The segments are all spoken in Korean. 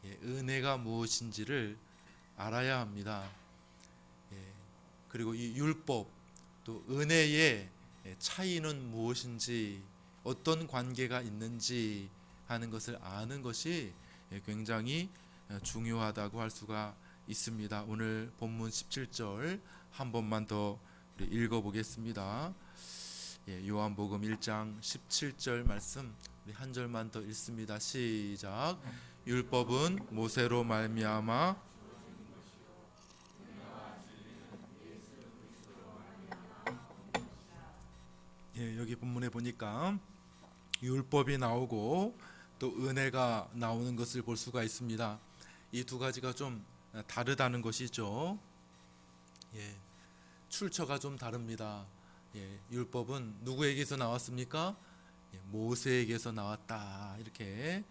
은혜가 무엇인지를 알아야 합니다. 그리고 이 율법 또 은혜의 차이는 무엇인지, 어떤 관계가 있는지 하는 것을 아는 것이 굉장히 중요하다고 할 수가 있습니다. 오늘 본문 17절 한 번만 더 읽어보겠습니다. 요한복음 1장 17절 말씀 우리 한 절만 더 읽습니다. 시작. 율법은 모세로 말미암아 여기 본문에 보니까 율법이 나오고 또 은혜가 나오는 것을 볼 수가 있습니다. 이 두 가지가 좀 다르다는 것이죠. 출처가 좀 다릅니다. 율법은 누구에게서 나왔습니까? 모세에게서 나왔다. 이렇게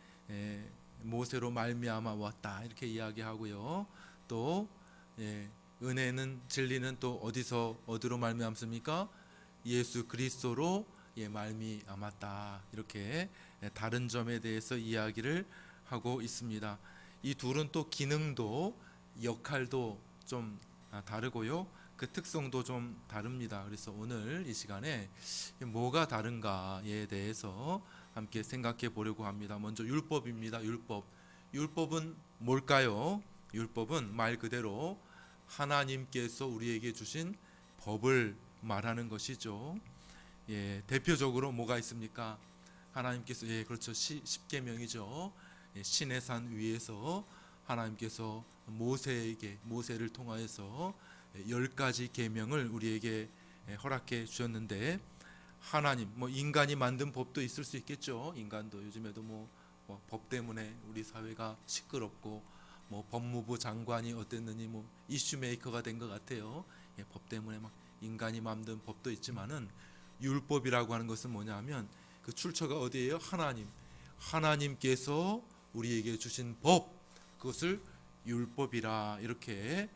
모세로 말미암아 왔다. 이렇게 이야기하고요. 또 은혜는 진리는 또 어디로 말미암습니까? 예수 그리스도로 말미암았다. 이렇게 다른 점에 대해서 이야기를 하고 있습니다. 이 둘은 또 기능도 역할도 좀 다르고요. 그 특성도 좀 다릅니다. 그래서 오늘 이 시간에 뭐가 다른가에 대해서 함께 생각해 보려고 합니다. 먼저 율법입니다. 율법은 뭘까요? 율법은 말 그대로 하나님께서 우리에게 주신 법을 말하는 것이죠. 대표적으로 뭐가 있습니까? 하나님께서 그렇죠. 십계명이죠. 신의 산 위에서 하나님께서 모세를 통하여서 10가지 계명을 우리에게 허락해 주셨는데, 하나님 인간이 만든 법도 있을 수 있겠죠. 인간도 요즘에도 법 때문에 우리 사회가 시끄럽고 법무부 장관이 어땠느니 이슈 메이커가 된 것 같아요. 법 때문에 막 인간이 만든 법도 있지만은 율법이라고 하는 것은 뭐냐면 그 출처가 어디예요? 하나님께서 우리에게 주신 법, 그것을 율법이라 이렇게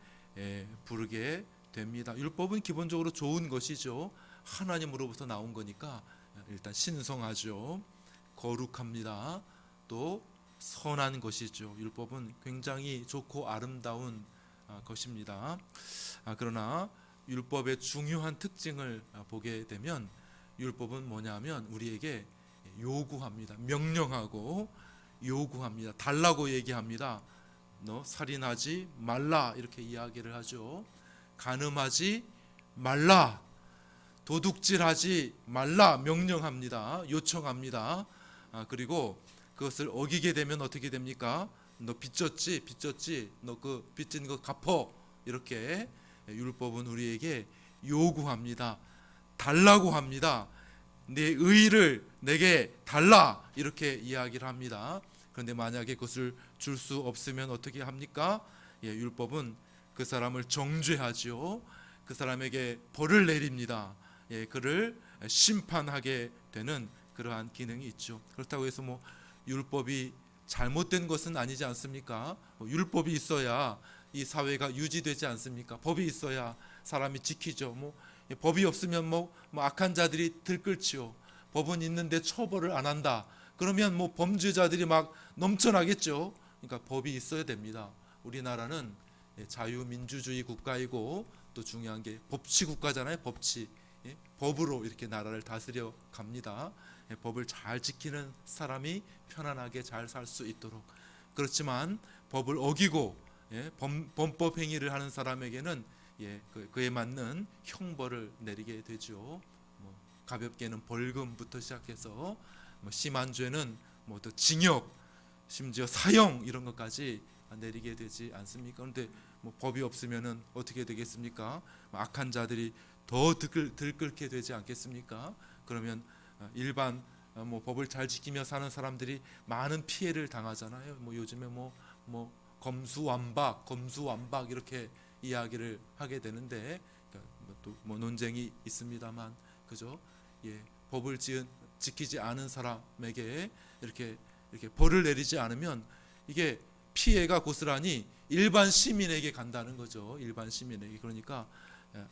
부르게 됩니다. 율법은 기본적으로 좋은 것이죠. 하나님으로부터 나온 거니까 일단 신성하죠. 거룩합니다. 또 선한 것이죠. 율법은 굉장히 좋고 아름다운 것입니다. 그러나 율법의 중요한 특징을 보게 되면 율법은 뭐냐면 우리에게 요구합니다. 명령하고 요구합니다. 달라고 얘기합니다. 너 살인하지 말라 이렇게 이야기를 하죠. 간음하지 말라, 도둑질하지 말라 명령합니다. 요청합니다. 그리고 그것을 어기게 되면 어떻게 됩니까? 너 빚졌지? 너 그 빚진 거 갚어. 이렇게 율법은 우리에게 요구합니다. 달라고 합니다. 내 의의를 내게 달라 이렇게 이야기를 합니다. 그런데 만약에 그것을 줄 수 없으면 어떻게 합니까? 율법은 그 사람을 정죄하죠. 그 사람에게 벌을 내립니다. 그를 심판하게 되는 그러한 기능이 있죠. 그렇다고 해서 율법이 잘못된 것은 아니지 않습니까? 율법이 있어야 이 사회가 유지되지 않습니까? 법이 있어야 사람이 지키죠. 법이 없으면 악한 자들이 들끓지요. 법은 있는데 처벌을 안 한다. 그러면 범죄자들이 막 넘쳐나겠죠. 그러니까 법이 있어야 됩니다. 우리나라는 자유민주주의 국가이고 또 중요한 게 법치 국가잖아요. 법치. 법으로 이렇게 나라를 다스려 갑니다. 법을 잘 지키는 사람이 편안하게 잘 살 수 있도록. 그렇지만 법을 어기고 범법 행위를 하는 사람에게는 그에 맞는 형벌을 내리게 되죠. 가볍게는 벌금부터 시작해서 심한 죄는 또 징역, 심지어 사형 이런 것까지 내리게 되지 않습니까? 그런데 법이 없으면은 어떻게 되겠습니까? 악한 자들이 더 들끓게 되지 않겠습니까? 그러면 일반 법을 잘 지키며 사는 사람들이 많은 피해를 당하잖아요. 요즘에 검수완박 이렇게 이야기를 하게 되는데, 또 논쟁이 있습니다만, 그죠? 법을 지키지 않은 사람에게 이렇게 벌을 내리지 않으면 이게 피해가 고스란히 일반 시민에게 간다는 거죠. 일반 시민에게. 그러니까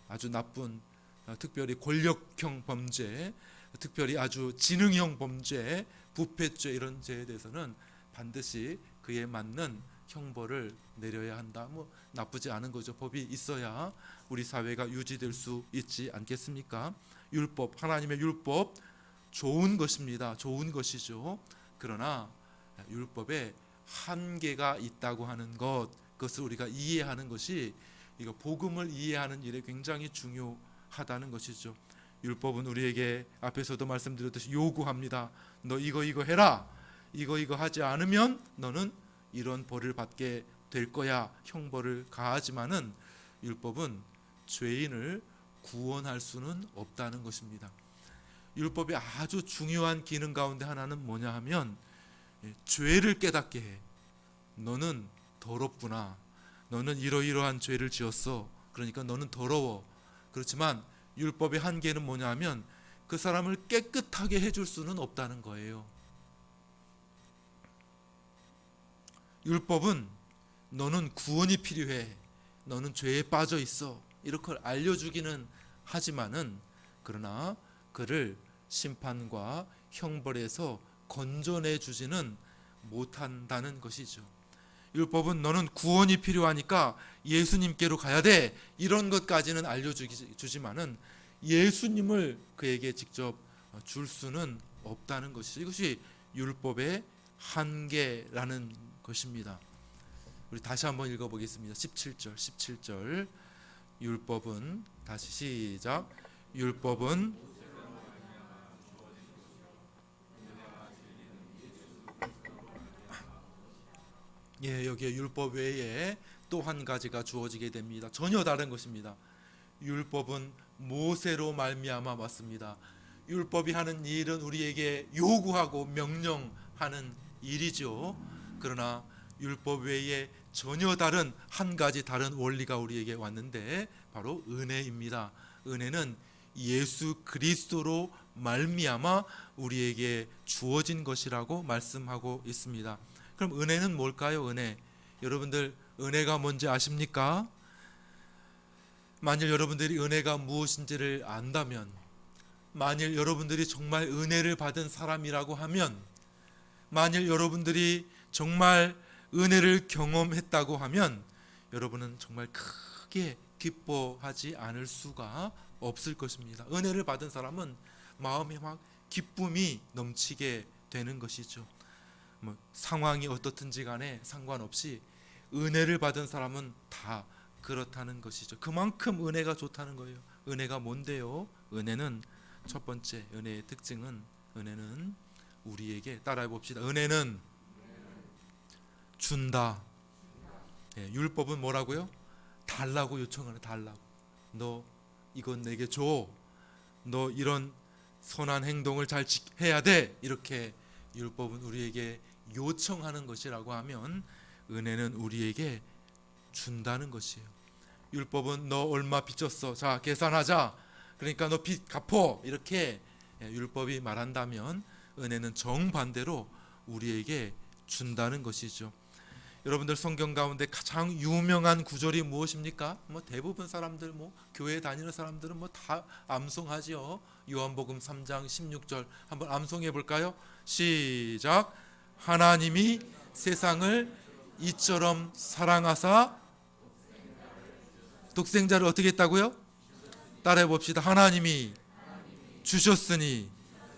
아주 나쁜, 특별히 권력형 범죄, 특별히 아주 지능형 범죄, 부패죄 이런 죄에 대해서는 반드시 그 그에 맞는 형벌을 내려야 한다. 뭐 나쁘지 않은 거죠. 법이 있어야 우리 사회가 유지될 수 있지 않겠습니까? 율법, 하나님의 율법 좋은 것입니다. 좋은 것이죠. 그러나 율법에 한계가 있다고 하는 것, 그것을 우리가 이해하는 것이 이거 복음을 이해하는 일에 굉장히 중요하다는 것이죠. 율법은 우리에게 앞에서도 말씀드렸듯이 요구합니다. 너 이거 해라. 이거 하지 않으면 너는 이런 벌을 받게 될 거야. 형벌을 가하지만은 율법은 죄인을 구원할 수는 없다는 것입니다. 율법의 아주 중요한 기능 가운데 하나는 뭐냐 하면 죄를 깨닫게 해. 너는 더럽구나. 너는 이러이러한 죄를 지었어. 그러니까 너는 더러워. 그렇지만 율법의 한계는 뭐냐 하면 그 사람을 깨끗하게 해줄 수는 없다는 거예요. 율법은 너는 구원이 필요해. 너는 죄에 빠져 있어. 이렇게 알려주기는 하지만은 그러나 그를 심판과 형벌에서 건져내 주지는 못한다는 것이죠. 율법은 너는 구원이 필요하니까 예수님께로 가야 돼. 이런 것까지는 알려주지만은 예수님을 그에게 직접 줄 수는 없다는 것이죠. 이것이 율법의 한계라는 것입니다. 우리 다시 한번 읽어보겠습니다. 17절 율법은 다시 시작. 율법은 여기에 율법 외에 또 한 가지가 주어지게 됩니다. 전혀 다른 것입니다. 율법은 모세로 말미암아 왔습니다. 율법이 하는 일은 우리에게 요구하고 명령하는 일이죠. 그러나 율법 외에 전혀 다른 한 가지 다른 원리가 우리에게 왔는데 바로 은혜입니다. 은혜는 예수 그리스도로 말미암아 우리에게 주어진 것이라고 말씀하고 있습니다. 그럼 은혜는 뭘까요? 은혜. 여러분들 은혜가 뭔지 아십니까? 만일 여러분들이 은혜가 무엇인지를 안다면, 만일 여러분들이 정말 은혜를 받은 사람이라고 하면, 만일 여러분들이 정말 은혜를 경험했다고 하면 여러분은 정말 크게 기뻐하지 않을 수가 없을 것입니다. 은혜를 받은 사람은 마음에 막 기쁨이 넘치게 되는 것이죠. 뭐 상황이 어떻든지 간에 상관없이 은혜를 받은 사람은 다 그렇다는 것이죠. 그만큼 은혜가 좋다는 거예요. 은혜가 뭔데요? 은혜는 첫 번째 은혜의 특징은 은혜는 우리에게 따라해 봅시다. 은혜는 준다. 율법은 뭐라고요? 달라고 요청하는, 달라고. 너 이건 내게 줘. 너 이런 선한 행동을 잘 해야 돼. 이렇게 율법은 우리에게 요청하는 것이라고 하면 은혜는 우리에게 준다는 것이에요. 율법은 너 얼마 빚졌어. 자, 계산하자. 그러니까 너 빚 갚어. 이렇게 율법이 말한다면 은혜는 정반대로 우리에게 준다는 것이죠. 여러분들 성경 가운데 가장 유명한 구절이 무엇입니까? 뭐 대부분 사람들, 뭐 교회 다니는 사람들은 뭐 다 암송하지요. 요한복음 3장 16절 한번 암송해 볼까요? 시작. 하나님이 세상을 이처럼 사랑하사 독생자를 어떻게 했다고요? 따라해 봅시다. 하나님이 주셨으니.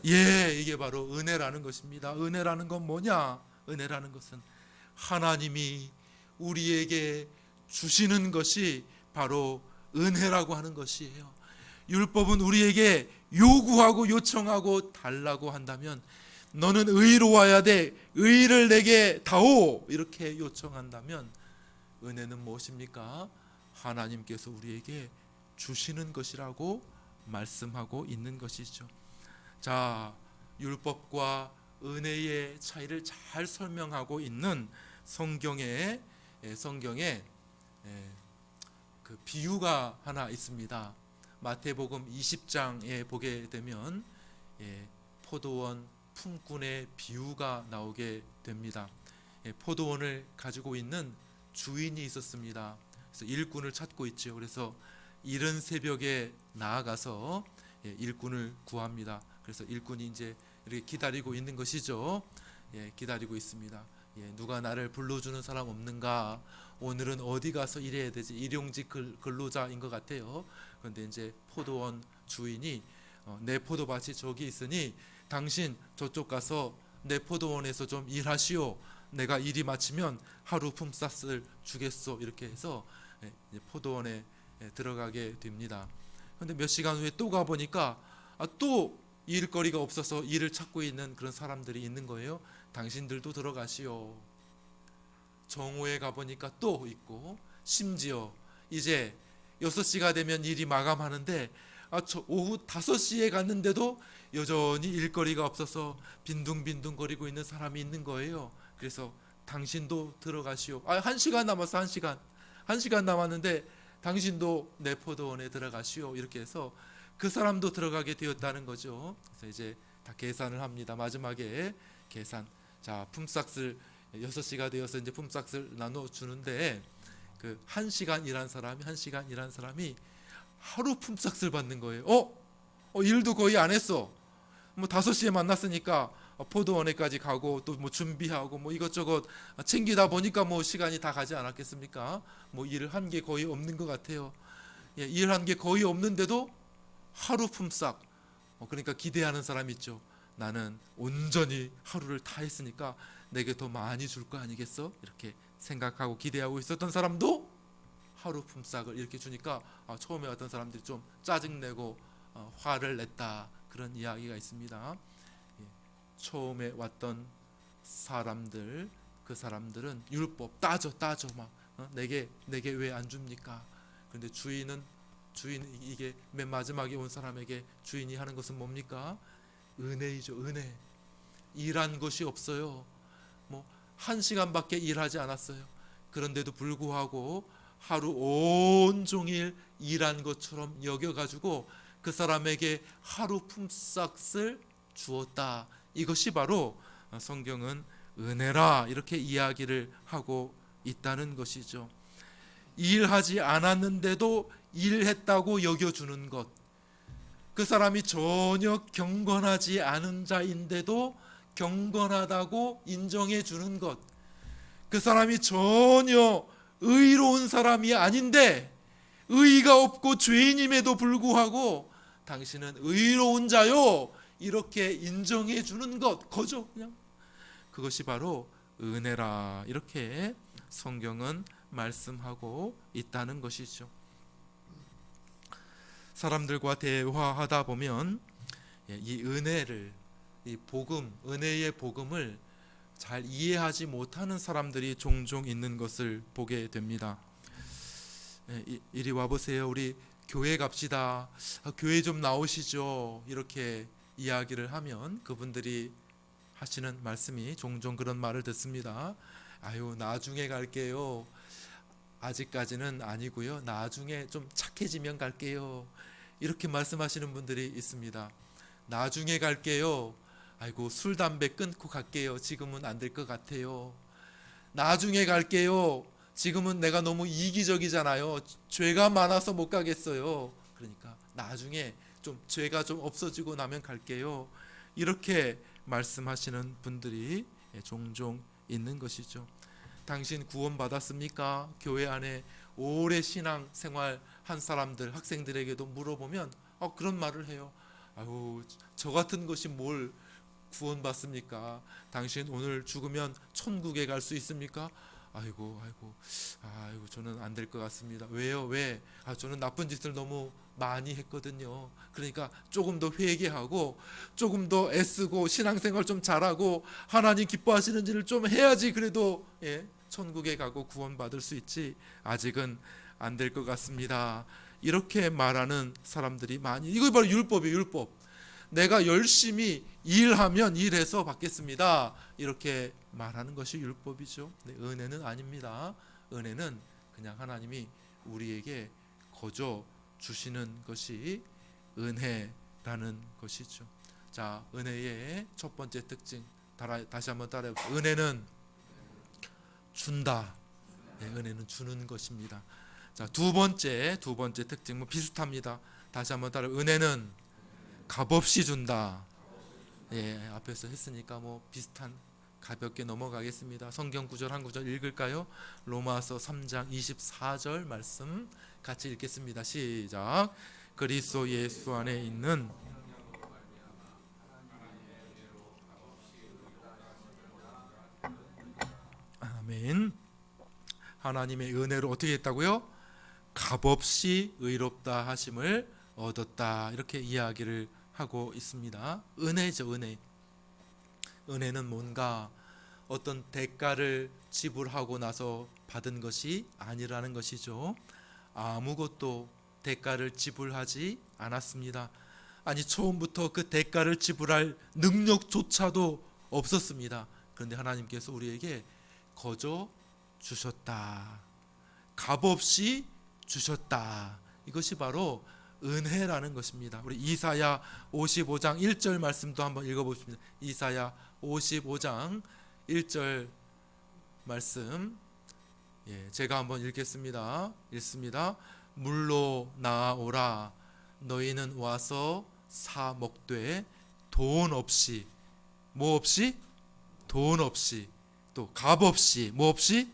이게 바로 은혜라는 것입니다. 은혜라는 건 뭐냐? 은혜라는 것은 하나님이 우리에게 주시는 것이 바로 은혜라고 하는 것이에요. 율법은 우리에게 요구하고 요청하고 달라고 한다면 너는 의로워야 돼. 의를 내게 다오. 이렇게 요청한다면 은혜는 무엇입니까? 하나님께서 우리에게 주시는 것이라고 말씀하고 있는 것이죠. 자, 율법과 은혜의 차이를 잘 설명하고 있는 성경에 그 비유가 하나 있습니다. 마태복음 20장에 보게 되면 포도원 품꾼의 비유가 나오게 됩니다. 포도원을 가지고 있는 주인이 있었습니다. 그래서 일꾼을 찾고 있죠. 그래서 이른 새벽에 나아가서 일꾼을 구합니다. 그래서 일꾼이 이제 이렇게 기다리고 있는 것이죠. 기다리고 있습니다. 누가 나를 불러주는 사람 없는가? 오늘은 어디 가서 일해야 되지? 일용직 근로자인 것 같아요. 그런데 이제 포도원 주인이 내 포도밭이 저기 있으니 당신 저쪽 가서 내 포도원에서 좀 일하시오. 내가 일이 마치면 하루 품삯을 주겠소. 이렇게 해서 포도원에 들어가게 됩니다. 그런데 몇 시간 후에 또 가보니까 또 일거리가 없어서 일을 찾고 있는 그런 사람들이 있는 거예요. 당신들도 들어가시오. 정오에 가보니까 또 있고, 심지어 이제 6시가 되면 일이 마감하는데 오후 5시에 갔는데도 여전히 일거리가 없어서 빈둥빈둥거리고 있는 사람이 있는 거예요. 그래서 당신도 들어가시오. 1시간 남았어. 1시간 남았는데 당신도 내 포도원에 들어가시오. 이렇게 해서 그 사람도 들어가게 되었다는 거죠. 그래서 이제 다 계산을 합니다. 마지막에 계산. 자, 품삯을 6시가 되어서 이제 품삯을 나눠 주는데 그 1시간 일한 사람이 하루 품삯을 받는 거예요. 일도 거의 안 했어. 뭐 5시에 만났으니까 포도원에까지 가고 또 뭐 준비하고 뭐 이것저것 챙기다 보니까 뭐 시간이 다 가지 않았겠습니까? 뭐 일을 한 게 거의 없는 것 같아요. 일한 게 거의 없는데도 하루 품삯. 그러니까 기대하는 사람 있죠. 나는 온전히 하루를 다 했으니까 내게 더 많이 줄 거 아니겠어? 이렇게 생각하고 기대하고 있었던 사람도 하루 품삯을 이렇게 주니까 처음에 어떤 사람들이 좀 짜증내고 화를 냈다, 그런 이야기가 있습니다. 처음에 왔던 사람들, 그 사람들은 율법 따져 막 내게 왜 안 줍니까? 그런데 주인 이게 맨 마지막에 온 사람에게 주인이 하는 것은 뭡니까? 은혜이죠. 은혜. 일한 것이 없어요. 뭐 1시간밖에 일하지 않았어요. 그런데도 불구하고 하루 온종일 일한 것처럼 여겨가지고 그 사람에게 하루 품삯을 주었다. 이것이 바로 성경은 은혜라 이렇게 이야기를 하고 있다는 것이죠. 일하지 않았는데도 일했다고 여겨주는 것, 그 사람이 전혀 경건하지 않은 자인데도 경건하다고 인정해 주는 것, 그 사람이 전혀 의로운 사람이 아닌데 의의가 없고 죄인임에도 불구하고 당신은 의로운 자요 이렇게 인정해 주는 것, 거저 그냥 그것이 바로 은혜라 이렇게 성경은 말씀하고 있다는 것이죠. 사람들과 대화하다 보면 이 은혜를, 이 복음, 은혜의 복음을 잘 이해하지 못하는 사람들이 종종 있는 것을 보게 됩니다. 이리 와보세요. 우리 교회 갑시다. 교회 좀 나오시죠. 이렇게 이야기를 하면 그분들이 하시는 말씀이 종종 그런 말을 듣습니다. 아유, 나중에 갈게요. 아직까지는 아니고요. 나중에 좀 착해지면 갈게요. 이렇게 말씀하시는 분들이 있습니다. 나중에 갈게요. 아이고, 술 담배 끊고 갈게요. 지금은 안 될 것 같아요. 나중에 갈게요. 지금은 내가 너무 이기적이잖아요. 죄가 많아서 못 가겠어요. 그러니까 나중에 좀 죄가 좀 없어지고 나면 갈게요. 이렇게 말씀하시는 분들이 종종 있는 것이죠. 당신 구원 받았습니까? 교회 안에 오래 신앙 생활 한 사람들, 학생들에게도 물어보면 그런 말을 해요. 아유, 저 같은 것이 뭘 구원 받습니까? 당신 오늘 죽으면 천국에 갈 수 있습니까? 아이고, 저는 안 될 것 같습니다. 왜요? 왜? 저는 나쁜 짓을 너무 많이 했거든요. 그러니까 조금 더 회개하고 조금 더 애쓰고 신앙생활 좀 잘하고 하나님 기뻐하시는 일을 좀 해야지 그래도 천국에 가고 구원받을 수 있지. 아직은 안 될 것 같습니다. 이렇게 말하는 사람들이 많이, 이거 바로 율법이에요. 율법. 내가 열심히 일하면 일해서 받겠습니다. 이렇게 말하는 것이 율법이죠. 은혜는 아닙니다. 은혜는 그냥 하나님이 우리에게 거저 주시는 것이 은혜라는 것이죠. 자, 은혜의 첫 번째 특징 다시 한번 따라해보세요. 은혜는 준다. 은혜는 주는 것입니다. 자, 두 번째 특징 뭐 비슷합니다. 다시 한번 따라. 은혜는 값없이 준다. 앞에서 했으니까 뭐 비슷한 가볍게 넘어가겠습니다. 성경 구절 한 구절 읽을까요? 로마서 3장 24절 말씀 같이 읽겠습니다. 시작. 그리스도 예수 안에 있는 아멘. 하나님의 은혜로 어떻게 했다고요? 값없이 의롭다 하심을 얻었다. 이렇게 이야기를 하고 있습니다. 은혜죠, 은혜. 은혜는 뭔가 어떤 대가를 지불하고 나서 받은 것이 아니라는 것이죠. 아무것도 대가를 지불하지 않았습니다. 아니, 처음부터 그 대가를 지불할 능력조차도 없었습니다. 그런데 하나님께서 우리에게 거저 주셨다. 값없이 주셨다. 이것이 바로 은혜라는 것입니다. 우리 이사야 55장 1절 말씀도 한번 읽어보십니다. 이사야 55장 1절 말씀, 제가 한번 읽겠습니다. 읽습니다. 물로 나아오라. 너희는 와서 사 먹되 돈 없이, 뭐 없이? 돈 없이, 또 값없이, 뭐 없이?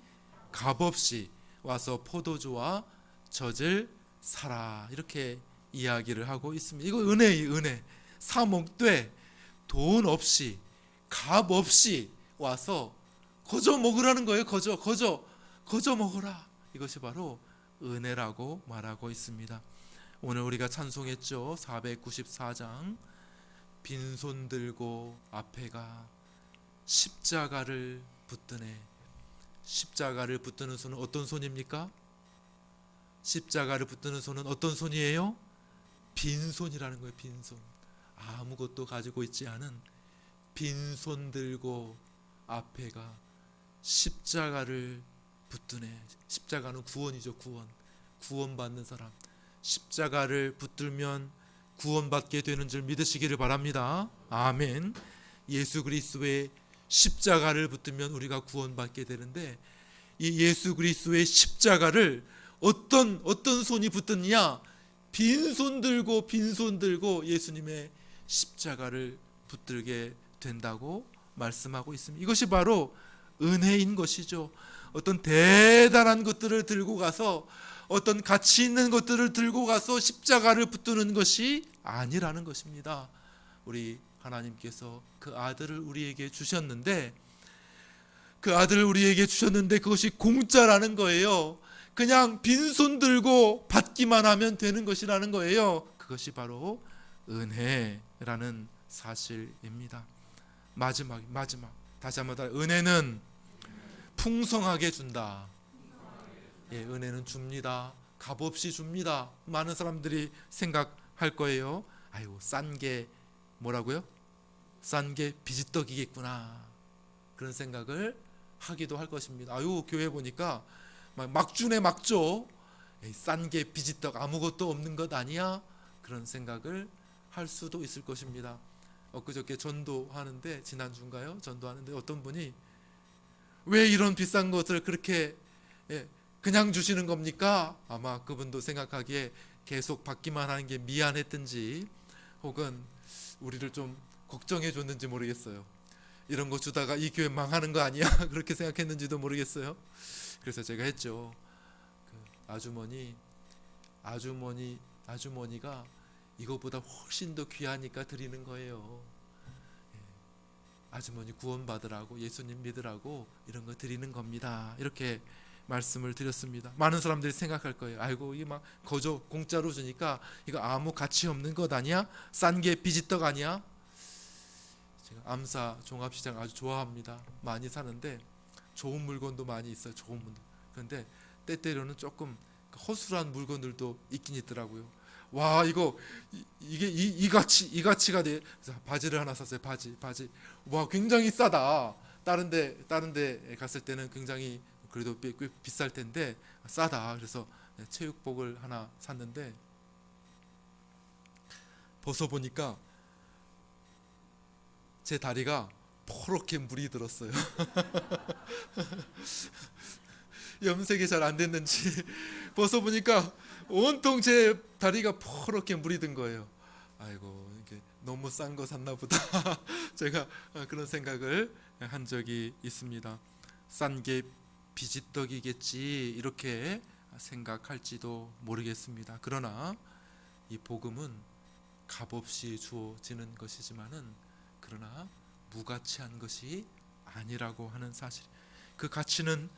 값없이 와서 포도주와 젖을 사라. 이렇게 이야기를 하고 있습니다. 이거 은혜예요, 은혜. 사 먹되 돈 없이, 값 없이 와서 거저 먹으라는 거예요. 거저 먹으라. 이것이 바로 은혜라고 말하고 있습니다. 오늘 우리가 찬송했죠. 494장. 빈손 들고 앞에가 십자가를 붙드네. 십자가를 붙드는 손은 어떤 손입니까? 십자가를 붙드는 손은 어떤 손이에요? 빈손이라는 거예요. 빈손. 아무것도 가지고 있지 않은 빈손 들고 앞에가 십자가를 붙드네. 십자가는 구원이죠. 구원받는 사람. 십자가를 붙들면 구원받게 되는 줄 믿으시기를 바랍니다. 아멘. 예수 그리스도의 십자가를 붙들면 우리가 구원받게 되는데, 이 예수 그리스도의 십자가를 어떤 손이 붙드느냐? 빈손 들고 예수님의 십자가를 붙들게 된다고 말씀하고 있습니다. 이것이 바로 은혜인 것이죠. 어떤 대단한 것들을 들고 가서, 어떤 가치 있는 것들을 들고 가서 십자가를 붙드는 것이 아니라는 것입니다. 우리 하나님께서 그 아들을 우리에게 주셨는데, 그것이 공짜라는 거예요. 그냥 빈손 들고 받기만 하면 되는 것이라는 거예요. 그것이 바로 은혜라는 사실입니다. 마지막 다시 한번 은혜는 풍성하게 준다. 은혜는 줍니다. 값없이 줍니다. 많은 사람들이 생각할 거예요. 아유, 싼 게 뭐라고요? 싼 게 비지떡이겠구나. 그런 생각을 하기도 할 것입니다. 아유, 교회 보니까 막 주네, 막 줘. 싼 게 비지떡, 아무것도 없는 것 아니야? 그런 생각을 할 수도 있을 것입니다. 엊그저께 전도하는데, 지난주인가요? 전도하는데 어떤 분이 왜 이런 비싼 것을 그렇게 그냥 주시는 겁니까? 아마 그분도 생각하기에 계속 받기만 하는 게 미안했든지, 혹은 우리를 좀 걱정해 줬는지 모르겠어요. 이런 거 주다가 이 교회 망하는 거 아니야? 그렇게 생각했는지도 모르겠어요. 그래서 제가 했죠. 아주머니가 이거보다 훨씬 더 귀하니까 드리는 거예요. 아주머니 구원 받으라고, 예수님 믿으라고 이런 거 드리는 겁니다. 이렇게 말씀을 드렸습니다. 많은 사람들이 생각할 거예요. 아이고, 이게 막 거저 공짜로 주니까 이거 아무 가치 없는 것 아니야? 싼 게 비지떡 아니야? 제가 암사 종합시장 아주 좋아합니다. 많이 사는데 좋은 물건도 많이 있어요. 좋은 물건. 그런데 때때로는 조금 허술한 물건들도 있긴 있더라고요. 와, 이게 이 가치가 돼. 그래서 바지를 하나 샀어요. 바지. 와, 굉장히 싸다. 다른 데 갔을 때는 굉장히 그래도 꽤 비쌀 텐데 싸다. 그래서 체육복을 하나 샀는데 벗어보니까 제 다리가 포렇게 물이 들었어요. 염색이 잘 안 됐는지 벗어보니까 온통 제 다리가 포렇게 물이 든 거예요. 아이고, 이게 너무 싼 거 샀나 보다. 제가 그런 생각을 한 적이 있습니다. 싼 게 비지떡이겠지 이렇게 생각할지도 모르겠습니다. 그러나 이 복음은 값없이 주어지는 것이지만은 그러나 무가치한 것이 아니라고 하는 사실. 그 가치는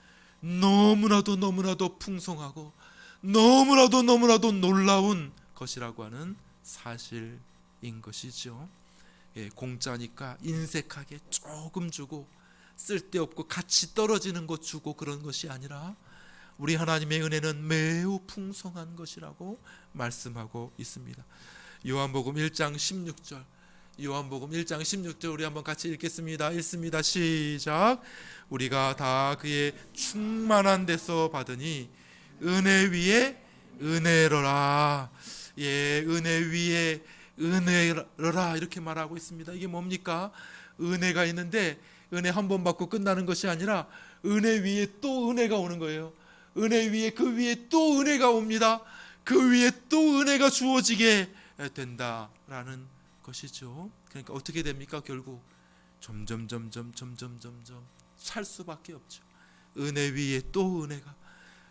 너무나도 풍성하고 너무나도 놀라운 것이라고 하는 사실인 것이죠. 공짜니까 인색하게 조금 주고 쓸데없고 가치 떨어지는 것 주고 그런 것이 아니라 우리 하나님의 은혜는 매우 풍성한 것이라고 말씀하고 있습니다. 요한복음 1장 16절, 요한복음 1장 16절 우리 한번 같이 읽겠습니다. 읽습니다. 시작. 우리가 다 그의 충만한 데서 받으니 은혜 위에 은혜로라. 은혜 위에 은혜로라 이렇게 말하고 있습니다. 이게 뭡니까? 은혜가 있는데 은혜 한 번 받고 끝나는 것이 아니라 은혜 위에 또 은혜가 오는 거예요. 은혜 위에 그 위에 또 은혜가 옵니다. 그 위에 또 은혜가 주어지게 된다라는 것이죠. 그러니까 어떻게 됩니까? 결국 점점 살 수밖에 없죠. 은혜 위에 또 은혜가,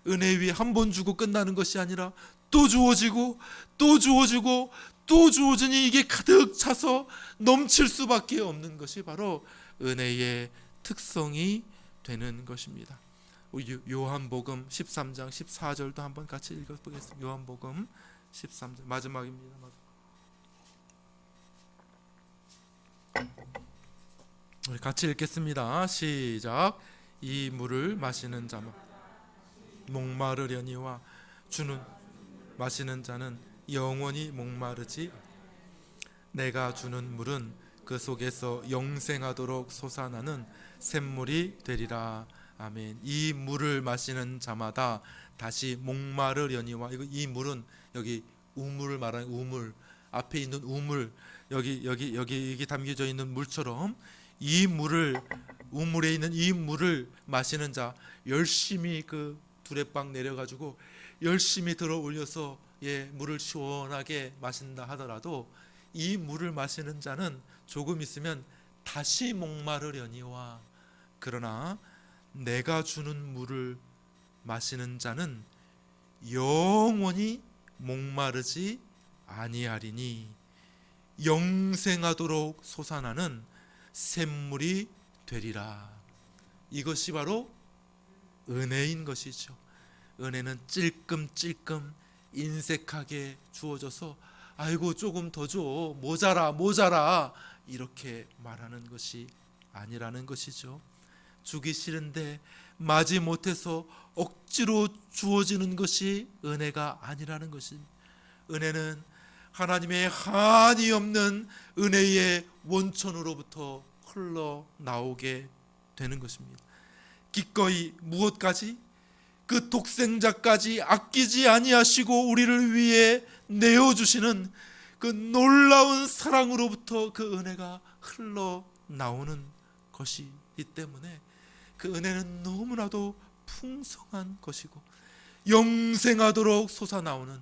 은혜 위에 한 번 주고 끝나는 것이 아니라 또 주어지고 또 주어지고 또 주어지니 이게 가득 차서 넘칠 수밖에 없는 것이 바로 은혜의 특성이 되는 것입니다. 요한복음 13장 14절도 한번 같이 읽어보겠습니다. 요한복음 13절 마지막입니다. 우리 같이 읽겠습니다. 시작. 이 물을 마시는 자는 목마르려니와 주는 마시는 자는 영원히 목마르지. 내가 주는 물은 그 속에서 영생하도록 솟아나는 샘물이 되리라. 아멘. 이 물을 마시는 자마다 다시 목마르려니와, 이 물은 여기 우물을 말하는 우물, 앞에 있는 우물, 여기 담겨져 있는 물처럼 이 물을, 우물에 있는 이 물을 마시는 자, 열심히 그 두레빵 내려가지고 열심히 들어 올려서 물을 시원하게 마신다 하더라도 이 물을 마시는 자는 조금 있으면 다시 목마르려니와, 그러나 내가 주는 물을 마시는 자는 영원히 목마르지 아니하리니 영생하도록 솟아나는 샘물이 되리라. 이것이 바로 은혜인 것이죠. 은혜는 찔끔찔끔 인색하게 주어져서 아이고 조금 더 줘, 모자라 이렇게 말하는 것이 아니라는 것이죠. 주기 싫은데 마지 못해서 억지로 주어지는 것이 은혜가 아니라는 것입니다. 은혜는 하나님의 한이 없는 은혜의 원천으로부터 흘러나오게 되는 것입니다. 기꺼이 무엇까지? 그 독생자까지 아끼지 아니하시고 우리를 위해 내어주시는 그 놀라운 사랑으로부터 그 은혜가 흘러나오는 것이기 때문에 그 은혜는 너무나도 풍성한 것이고 영생하도록 솟아나오는,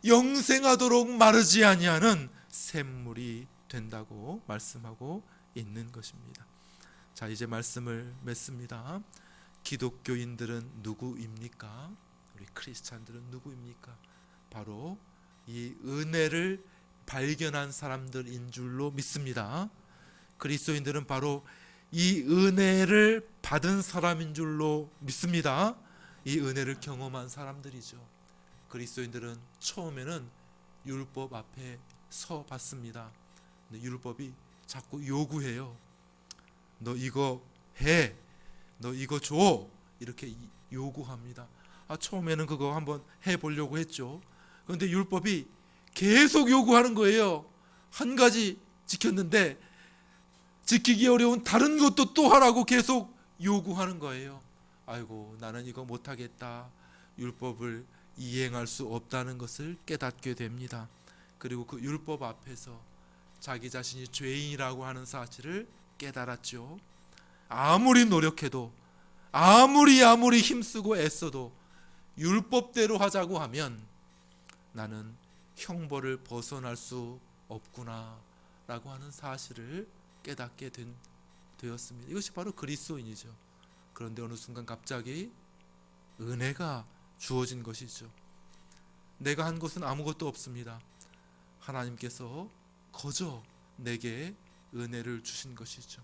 영생하도록 마르지 아니하는 샘물이 된다고 말씀하고 있는 것입니다. 자, 이제 말씀을 맺습니다. 기독교인들은 누구입니까? 우리 크리스찬들은 누구입니까? 바로 이 은혜를 발견한 사람들인 줄로 믿습니다. 그리스도인들은 바로 이 은혜를 받은 사람인 줄로 믿습니다. 이 은혜를 경험한 사람들이죠. 그리스도인들은 처음에는 율법 앞에 서 봤습니다. 근데 율법이 자꾸 요구해요. 너 이거 해, 너 이거 줘, 이렇게 요구합니다. 처음에는 그거 한번 해보려고 했죠. 그런데 율법이 계속 요구하는 거예요. 한 가지 지켰는데 지키기 어려운 다른 것도 또 하라고 계속 요구하는 거예요. 아이고, 나는 이거 못하겠다. 율법을 이행할 수 없다는 것을 깨닫게 됩니다. 그리고 그 율법 앞에서 자기 자신이 죄인이라고 하는 사실을 깨달았죠. 아무리 노력해도, 아무리 힘쓰고 애써도 율법대로 하자고 하면 나는 형벌을 벗어날 수 없구나 라고 하는 사실을 깨닫게 된 되었습니다. 이것이 바로 그리스도인이죠. 그런데 어느 순간 갑자기 은혜가 주어진 것이죠. 내가 한 것은 아무것도 없습니다. 하나님께서 거저 내게 은혜를 주신 것이죠.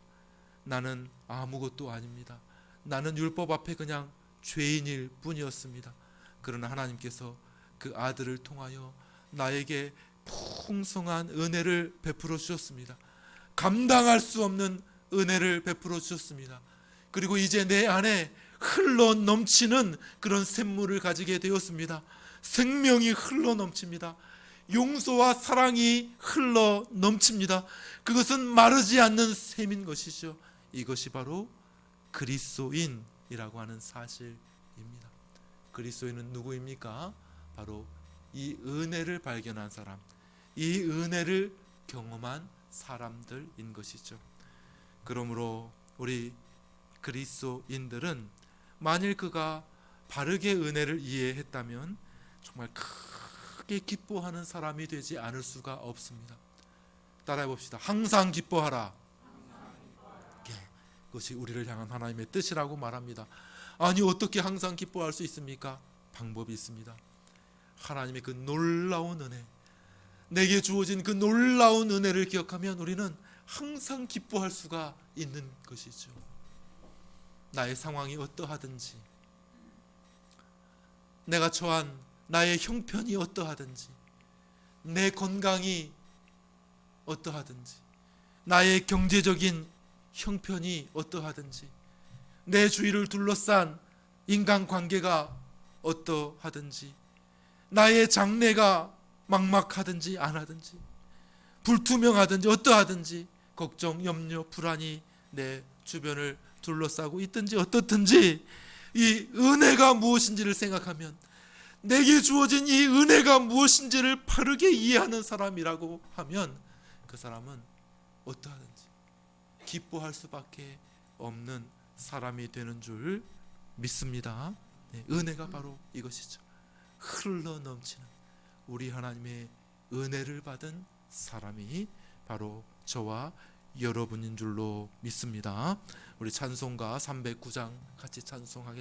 나는 아무것도 아닙니다. 나는 율법 앞에 그냥 죄인일 뿐이었습니다. 그러나 하나님께서 그 아들을 통하여 나에게 풍성한 은혜를 베풀어 주셨습니다. 감당할 수 없는 은혜를 베풀어 주셨습니다. 그리고 이제 내 안에 흘러 넘치는 그런 샘물을 가지게 되었습니다. 생명이 흘러 넘칩니다. 용서와 사랑이 흘러 넘칩니다. 그것은 마르지 않는 샘인 것이죠. 이것이 바로 그리스도인이라고 하는 사실입니다. 그리스도인은 누구입니까? 바로 이 은혜를 발견한 사람, 이 은혜를 경험한 사람들인 것이죠. 그러므로 우리 그리스도인들은 만일 그가 바르게 은혜를 이해했다면 정말 크게 기뻐하는 사람이 되지 않을 수가 없습니다. 따라해 봅시다. 항상 기뻐하라. 그것이 우리를 향한 하나님의 뜻이라고 말합니다. 아니 어떻게 항상 기뻐할 수 있습니까? 방법이 있습니다. 하나님의 그 놀라운 은혜, 내게 주어진 그 놀라운 은혜를 기억하면 우리는 항상 기뻐할 수가 있는 것이죠. 나의 상황이 어떠하든지, 내가 처한 나의 형편이 어떠하든지, 내 건강이 어떠하든지, 나의 경제적인 형편이 어떠하든지, 내 주위를 둘러싼 인간관계가 어떠하든지, 나의 장래가 막막하든지 안 하든지, 불투명하든지 어떠하든지, 걱정, 염려, 불안이 내 주변을 둘러싸고 있든지 어떻든지, 이 은혜가 무엇인지를 생각하면, 내게 주어진 이 은혜가 무엇인지를 바르게 이해하는 사람이라고 하면 그 사람은 어떠하든지 기뻐할 수밖에 없는 사람이 되는 줄 믿습니다. 네, 은혜가 바로 이것이죠. 흘러 넘치는 우리 하나님의 은혜를 받은 사람이 바로 저와 여러분인 줄로 믿습니다. 우리 찬송가 309장 같이 찬송하겠습니다.